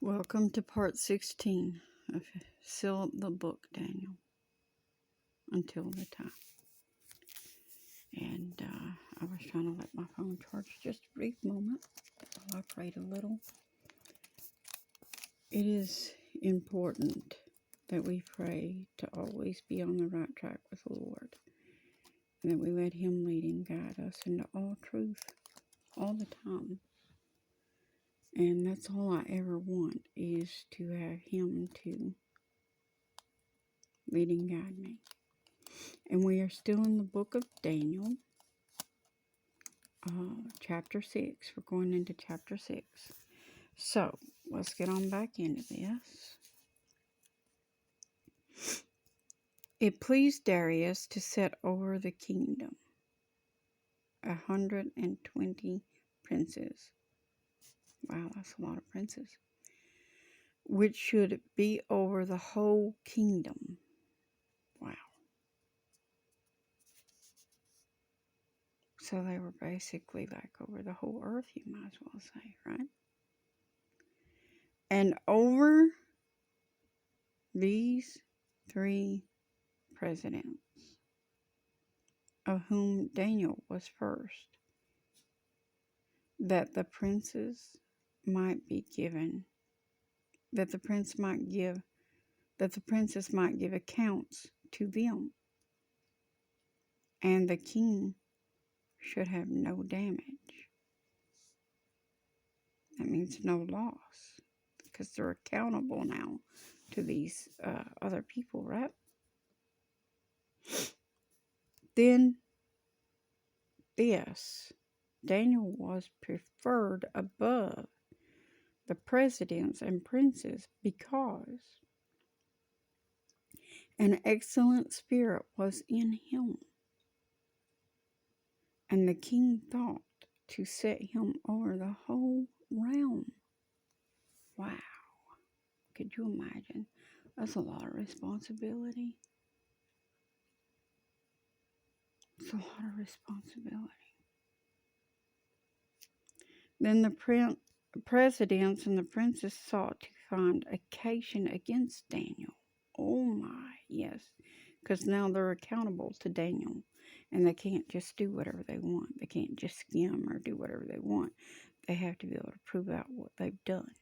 Welcome to part 16 of Seal the Book, Daniel, until the time. And I was trying to let my phone charge just a brief moment while I prayed a little. It is important that we pray to always be on the right track with the Lord, and that we let Him lead and guide us into all truth all the time. And that's all I ever want, is to have Him to lead and guide me. And we are still in the book of Daniel, chapter 6. We're going into chapter 6. So, let's get on back into this. It pleased Darius to set over the kingdom 120 princes. Wow, that's a lot of princes. Which should be over the whole kingdom. Wow. So they were basically like over the whole earth, you might as well say, right? And over these 3 presidents, of whom Daniel was first, that the princes might be given, that the princes might give accounts to them, and the king should have no damage. That means no loss, because they're accountable now to these other people, right? Then this, Daniel was preferred above the presidents and princes because an excellent spirit was in him, and the king thought to set him over the whole realm. Wow. Could you imagine? That's a lot of responsibility. It's a lot of responsibility. Then the presidents and the princes sought to find occasion against Daniel. Oh my, yes. Because now they're accountable to Daniel. And they can't just do whatever they want. They can't just skim or do whatever they want. They have to be able to prove out what they've done.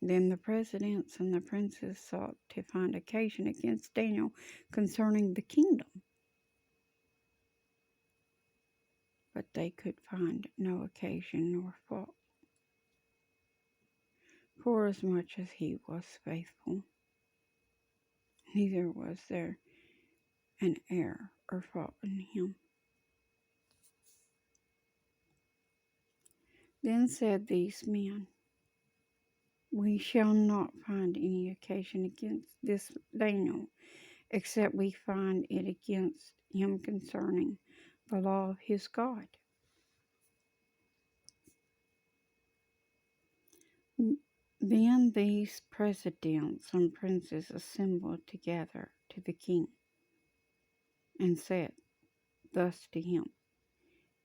Then the presidents and the princes sought to find occasion against Daniel concerning the kingdom. But they could find no occasion nor fault, forasmuch as he was faithful. Neither was there an error or fault in him. Then said these men, we shall not find any occasion against this Daniel, except we find it against him concerning the law of his God. Then these presidents and princes assembled together to the king, and said thus to him,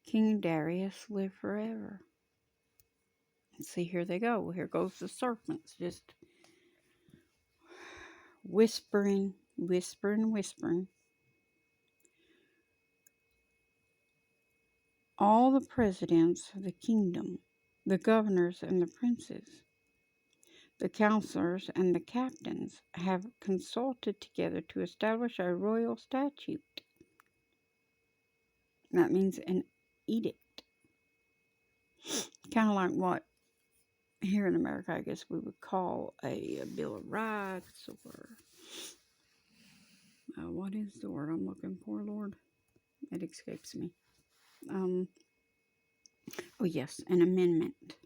King Darius, live forever. And see, here they go. Here goes the serpents, just whispering. All the presidents of the kingdom, the governors and the princes, the counselors and the captains have consulted together to establish a royal statute. That means an edict. Kind of like what here in America, I guess we would call a Bill of Rights, or what is the word I'm looking for, Lord? It escapes me. Oh yes, an amendment.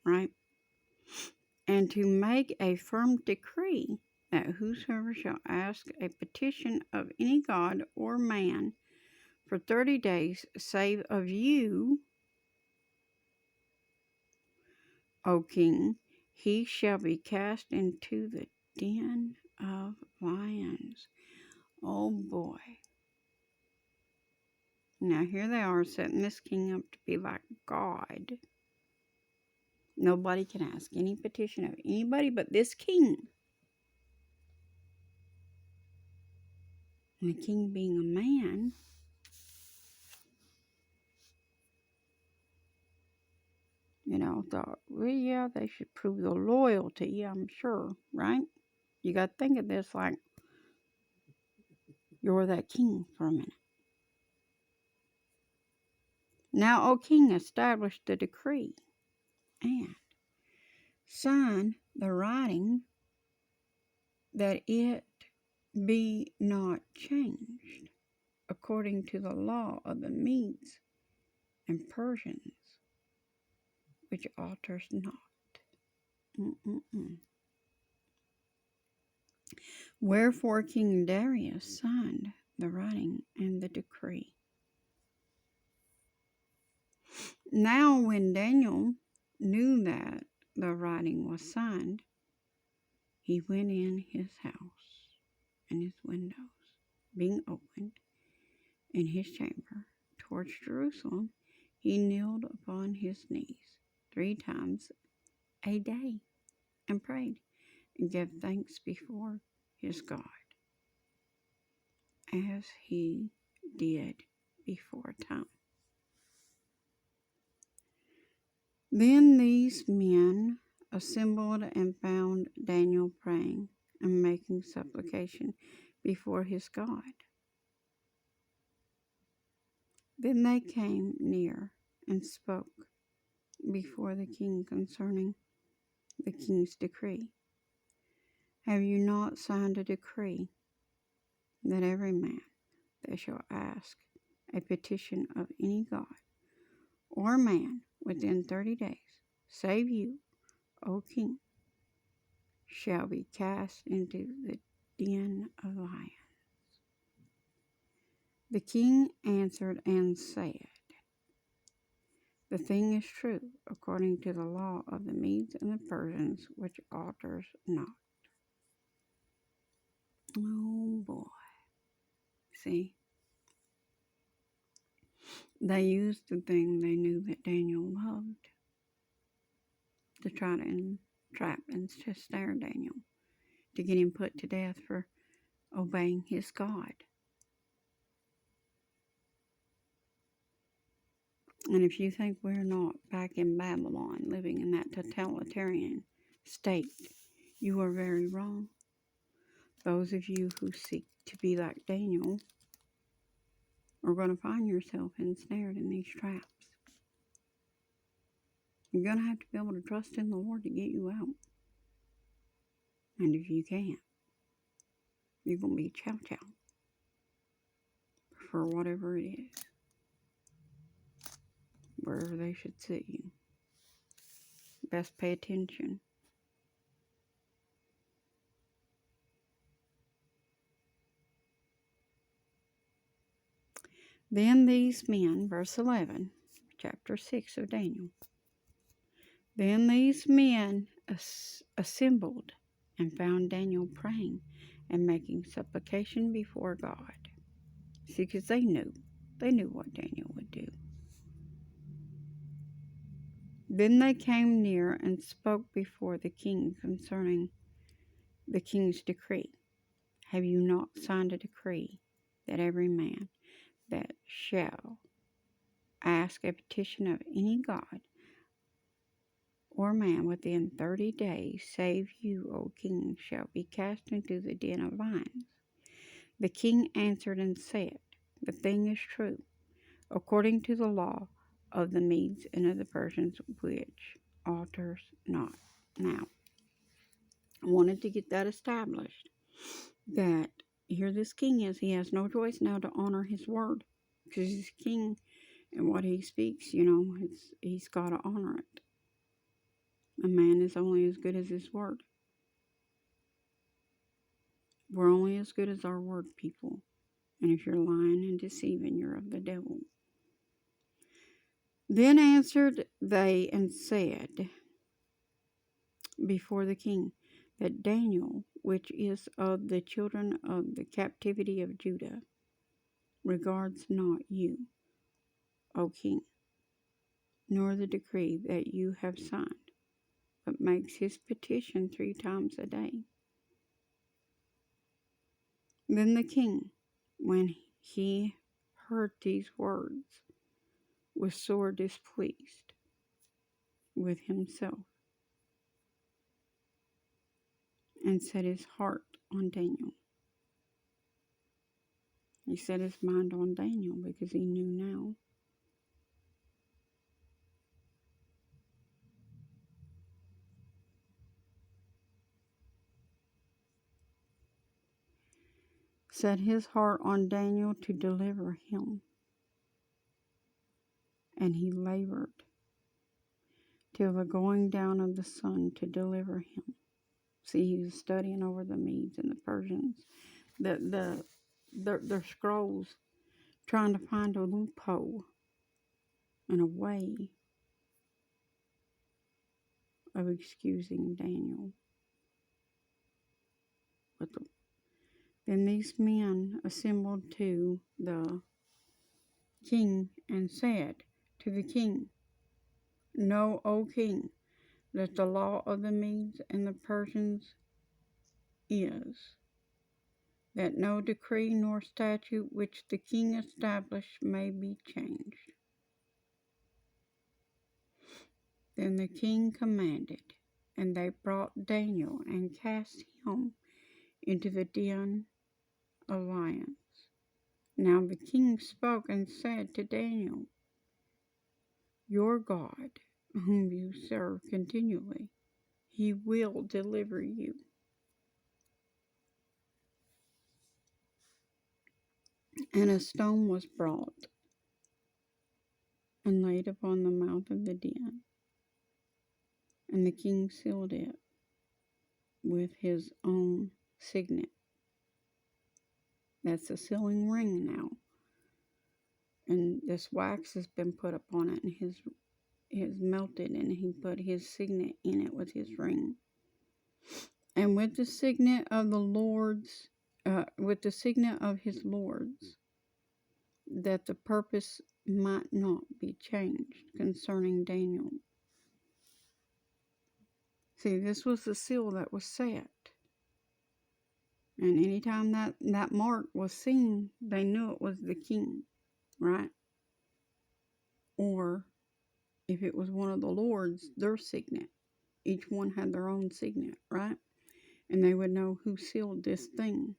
Right? And to make a firm decree that whosoever shall ask a petition of any god or man for 30 days, save of you, O king, he shall be cast into the den of lions. Oh boy. Now here they are setting this king up to be like God. Nobody can ask any petition of anybody but this king. And the king being a man, thought, well, yeah, they should prove their loyalty, I'm sure, right? You got to think of this like you're that king for a minute. Now, O king, establish the decree and sign the writing that it be not changed according to the law of the Medes and Persians, which alters not. Wherefore King Darius signed the writing and the decree. Now when Daniel knew that the writing was signed, he went in his house, and his windows being opened in his chamber towards Jerusalem, he kneeled upon his knees 3 times a day and prayed and gave thanks before his God, as he did before time. Then these men assembled and found Daniel praying and making supplication before his God. Then they came near and spoke before the king concerning the king's decree. Have you not signed a decree that every man that shall ask a petition of any god or man within 30 days, save you, O king, shall be cast into the den of lions? The king answered and said, the thing is true, according to the law of the Medes and the Persians, which alters not. Oh boy. See? They used the thing they knew that Daniel loved to try to entrap and to snare Daniel, to get him put to death for obeying his God. And if you think we're not back in Babylon, living in that totalitarian state, you are very wrong. Those of you who seek to be like Daniel are going to find yourself ensnared in these traps. You're going to have to be able to trust in the Lord to get you out. And if you can't, you're going to be chow-chow for whatever it is, wherever they should sit you. Best pay attention. Then these men, verse 11, chapter 6 of Daniel. Then these men assembled and found Daniel praying and making supplication before God. See, because they knew what Daniel would do. Then they came near and spoke before the king concerning the king's decree. Have you not signed a decree that every man that shall ask a petition of any god or man within 30 days, save you, O king, shall be cast into the den of lions? The king answered and said, the thing is true, according to the law of the Medes and of the Persians, which alters not. Now, I wanted to get that established, that here this king is, he has no choice now to honor his word, because he's king, and what he speaks, he's got to honor it. A man is only as good as his word. We're only as good as our word, people. And if you're lying and deceiving, you're of the devil. Then answered they and said before the king, that Daniel, which is of the children of the captivity of Judah, regards not you, O king, nor the decree that you have signed, but makes his petition 3 times a day. Then the king, when he heard these words, was sore displeased with himself, and set his heart on Daniel. He set his mind on Daniel because he knew now. Set his heart on Daniel to deliver him. And he labored till the going down of the sun to deliver him. See, he was studying over the Medes and the Persians, their scrolls, trying to find a loophole and a way of excusing Daniel. But then these men assembled to the king and said to the king, Know, O king, that the law of the Medes and the Persians is that no decree nor statute which the king established may be changed. Then the king commanded, and they brought Daniel and cast him into the den of lions. Now the king spoke and said to Daniel, Your God, whom you serve continually, he will deliver you. And a stone was brought and laid upon the mouth of the den, and the king sealed it with his own signet. That's a sealing ring now. And this wax has been put upon it, and his melted, and he put his signet in it with his ring. And with the signet of the lords, with the signet of his lords, that the purpose might not be changed concerning Daniel. See, this was the seal that was set. And anytime that mark was seen, they knew it was the king, right? Or if it was one of the lords, their signet. Each one had their own signet, right? And they would know who sealed this thing.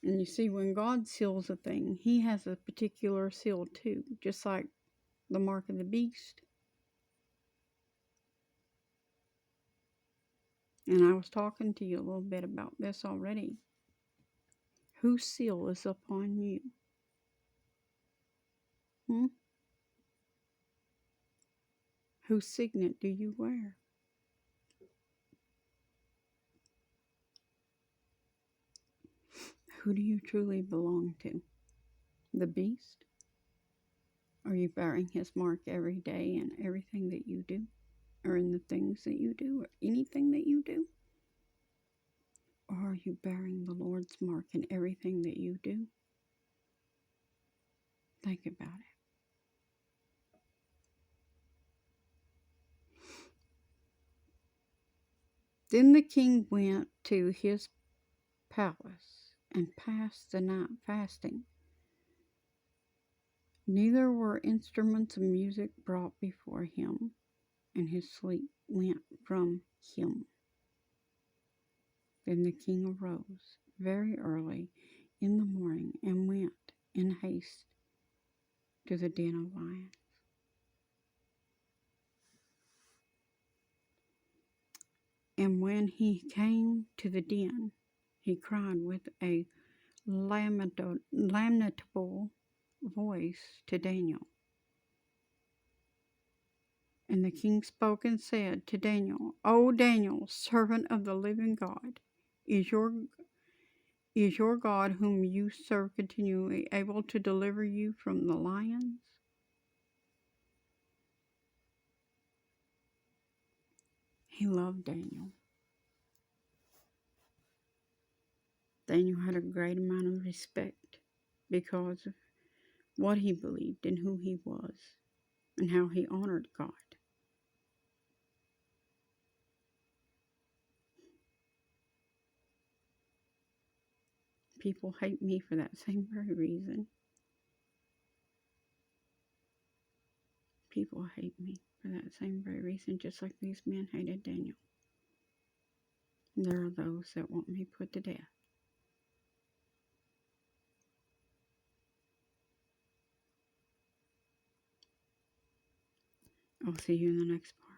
And you see, when God seals a thing, he has a particular seal too, just like the mark of the beast. And I was talking to you a little bit about this already. Whose seal is upon you? Whose signet do you wear? Who do you truly belong to? The beast? Are you bearing his mark every day in everything that you do? Or in the things that you do? Or anything that you do? Or are you bearing the Lord's mark in everything that you do? Think about it. Then the king went to his palace and passed the night fasting. Neither were instruments of music brought before him, and his sleep went from him. Then the king arose very early in the morning and went in haste to the den of lions. And when he came to the den, he cried with a lamentable voice to Daniel. And the king spoke and said to Daniel, O Daniel, servant of the living God, is your God, whom you serve continually, able to deliver you from the lions? He loved Daniel. Daniel had a great amount of respect because of what he believed and who he was and how he honored God. People hate me for that same very reason. People hate me for that same very reason, just like these men hated Daniel. And there are those that want me put to death. I'll see you in the next part.